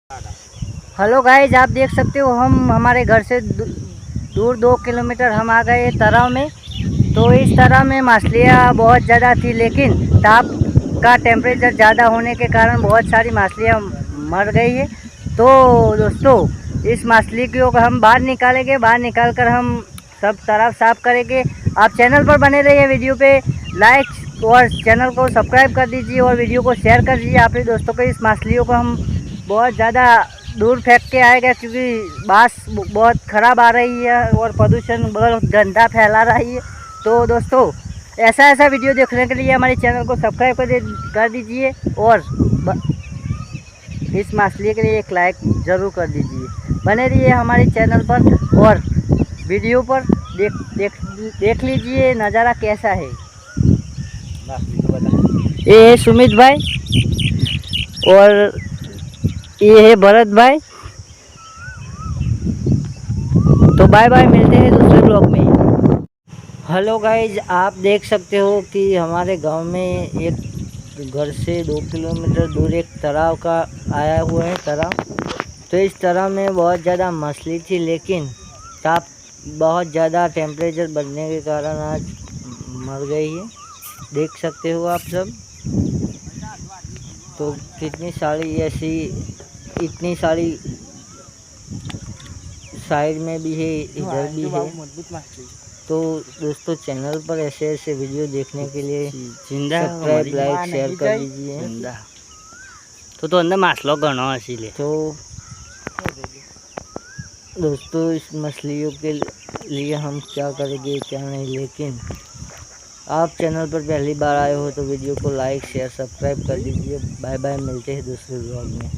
Hello guys, आप देख सकते हो हम हमारे घर से दूर 2 किलोमीटर हम आ गए तालाब में। तो इस तालाब में मछलियाँ बहुत ज़्यादा थी, लेकिन ताप का टेम्परेचर ज़्यादा होने के कारण बहुत सारी मछलियाँ मर गई है। तो दोस्तों, इस मछली को हम बाहर निकालेंगे, बाहर निकाल कर हम सब तालाब साफ़ करेंगे। आप चैनल पर बने रहिए, वीडियो पे लाइक और चैनल को सब्सक्राइब कर दीजिए और वीडियो को शेयर कर दीजिए अपने दोस्तों को। इस मछलियों को हम बहुत ज़्यादा दूर फेंक के आएगा, क्योंकि बास बहुत ख़राब आ रही है और प्रदूषण बहुत गंदा फैला रही है। तो दोस्तों, ऐसा वीडियो देखने के लिए हमारे चैनल को सब्सक्राइब कर दीजिए और इस मछली के लिए एक लाइक ज़रूर कर दीजिए। बने रहिए हमारे चैनल पर और वीडियो पर देख लीजिए नज़ारा कैसा है। ये है सुमित भाई और ये है भरत भाई। तो बाय बाय, मिलते हैं दूसरे ब्लॉग में। हेलो गाइज, आप देख सकते हो कि हमारे गांव में एक घर से 2 किलोमीटर दूर एक तालाब का आया हुआ है तालाब। तो इस तालाब में बहुत ज़्यादा मछली थी, लेकिन ताप बहुत ज़्यादा टेम्परेचर बढ़ने के कारण आज मर गई है। देख सकते हो आप सब। तो कितनी सारी ऐसी इतनी सारी साइड में भी है, इधर भी है। तो दोस्तों, चैनल पर ऐसे वीडियो देखने के लिए सब्सक्राइब लाइक शेयर कर दीजिए। तो अंदर मासलो घणो हसी ले। तो दोस्तों, इस मछलियों के लिए हम क्या करेंगे क्या नहीं, लेकिन आप चैनल पर पहली बार आए हो तो वीडियो को लाइक शेयर सब्सक्राइब कर दीजिए। बाय बाय, मिलते हैं दूसरे ब्लॉग में।